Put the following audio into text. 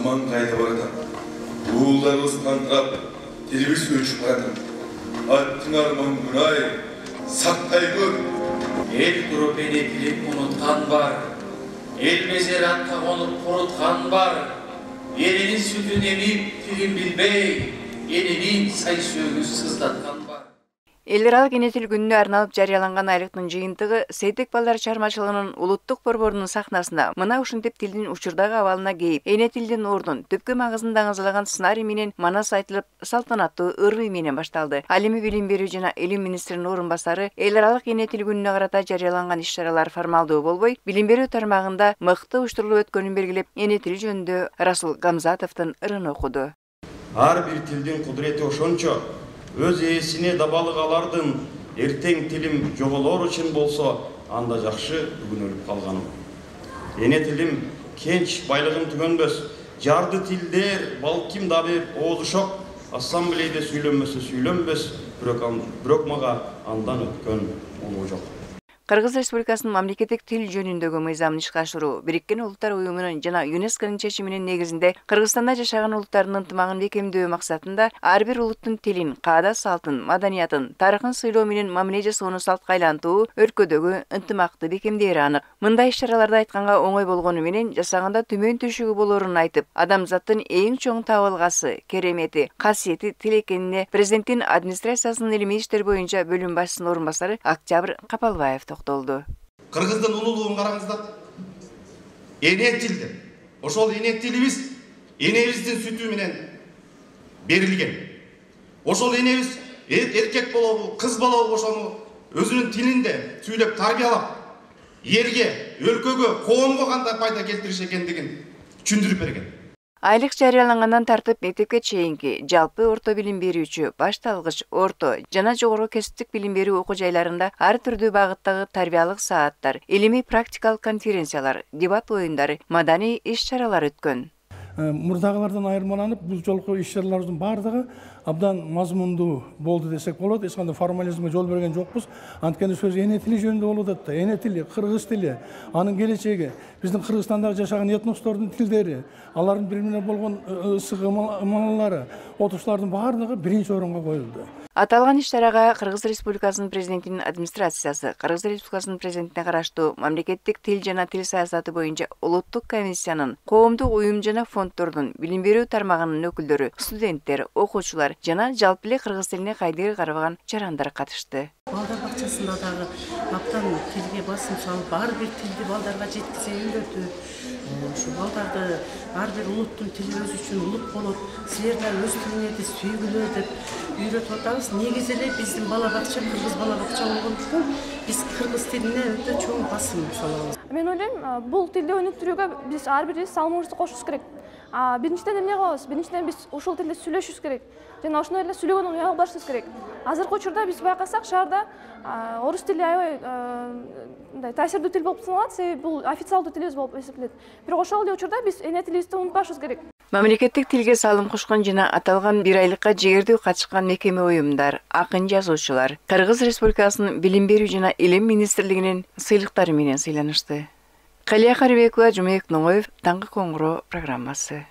Zaman kayda baratan. Uğullarımız kantırap, dilimiz ölçüp baratan. Attın arman günay, saktay gör. El durup enetilip unutkan var. El mezeratka konup kurutkan var. Elinin sütün emip tilin bilbey. Elinin say söğüz sızlatkan var. Элдералык энетил күнүнө арналып жарыяланган айлыктын жыйынтыгы Сейдек балдар чыгармачылыгынын улуттук борборунун сахнасында мына ушинтип тилдин учурдагы абалына кейип, энетилдин ордун түпкү магызын даңазалаган сценарий менен манас айтылып, салтанаттуу ыргый менен башталды. Ал эми билим берүү жана илим министринин орун басары элдералык энетил күнүнө карата жарыяланган иш-чаралар формалдуу болбой, билим берүү тармагында мыкты уюштурулуп өткөнүн белгилеп, энетил жөнүндө Расул Гамзатовдун ырын окуду. Ар бир тилдин кудурети ошончо өз ээсине дабалык алардын эртең тилим жоголор үчүн болсо анда жакшы бүгүн өлүп калганым. Эне тилим кенч байлыгын түгөнбөс, жарды тилдер балким да бир оозушок ассамблеяда сүйлөнбөсө сүйлөнбөс, бирок мага андан өткөн улуу жок. Кыргыз Республикасынын мамлекеттик тил жөнүндөгү мыйзамын ишке ашыруу Бириккен Улуттар Уюмунун жана ЮНЕСКОнун чечиминин негизинде Кыргызстанда жашаган улуттардын ынтымагын бекемдөө максатында ар бир улуттун тилин, каада салтын, маданиятын, тарыхын сыйлоо менен мамиле жасоону салтка айлантуу өлкөдөгү ынтымакты бекемдээри анык. Мындай иш-чараларды айтканга оңой болгону менен жасаганда түмөн түшүгү болорун айтып, адамзаттын эң чоң табылгасы, керемети, касиети тил экенине президенттин администрациясынын илимий иштер боюнча бөлүм башчысынын орун басары Октябрь Капалбаев токтолду. Кыргыздын улуулугун караңыздар. Эне тилде. Ошол эне тилибиз энебиздин сүтү менен берилген. Ошол энебиз эркек болобу, кыз болобу ошону өзүнүн тилинде сүйлөп тарбиялап, элге, өлкөгө, коомго кандай пайда келтириш экендигин түшүндүрүп берген. Айлык жарыялангандан тартып мектепке чейинки жалпы орто билим берүүчү, башталгыч, орто жана жогорку кесиптик билим берүү окуу жайларында ар түрдүү багыттагы тарбиялык сааттар, илимий практикалык конференциялар, дебат оюндары, маданий иш-чаралар өткөн. Мурдагылардан айырмаланып, бул жолку иш-чараларыбыздын бардыгы абдан мазмундуу болду десек болот. Эч кандай формализмге жол берген жокпуз. Анткени сөз эне тили жөнүндө болуп атат да. Эне тили, кыргыз тили, анын келечеги, биздин Кыргызстандагы жашаган этностордун тилдери, алардын бири менен болгон ысык ымалары, отуштардын бардыгы биринчи орунга коюлду. Аталган иш-чарага Кыргыз Республикасынын президентинин администрациясы, Кыргыз Республикасынын президентине караштуу мамлекеттик тил жана тил саясаты боюнча улуттук комиссиянын, коомдук уюм жана фонддордун, билим берүү тармагынын өкүлдөрү, студенттер, окуучулар жана жалпы эле кыргыз тилине кайдыгер карабаган жарандар катышты. Балдар бакчасында дагы абдан тилге басым салып, ар бир тилди балдарга жеткизе үйрөтүп, ушу балдарды ар бир улуттун тили өз үчүн улут болот, силер да өз тилиңерди сүйгүлө деп үйрөтүп атабыз. Негизи эле биздин бала бакча кыргыз бала бакча болгондуктан биз кыргыз тилине өтө чоң басым салабыз. Мен ойлойм, бул тилди өнүктүрүүгө биз ар бирибиз салымыбызды кошушубуз керек. Биринчиден эмне кылабыз? Биринчиден биз ушул тилде сүйлөшүбүз керек. Жана ошондой эле сүйлөгөндөн уягы башыбыз керек. Азыркы учурда биз байкасак, шаарда орус тили аябай мындай таасирдүү тил болуп саналат, себеби бул официалдуу тилибиз болуп эсептелет. Бирок ошол эле учурда биз эне тилибизди унутпашыбыз керек. Мамлекеттик тилге салым кошкон жана аталган бир айлыкка жегердүү катышкан мекеме уюмдар, акын жазуучулар Кыргыз Республикасынын билим берүү жана илим министрлигинин сыйлыктары менен сыйланышты. Калия Карибекова, Жумек Ноңоев, Таңкы Коңгуроо программасы.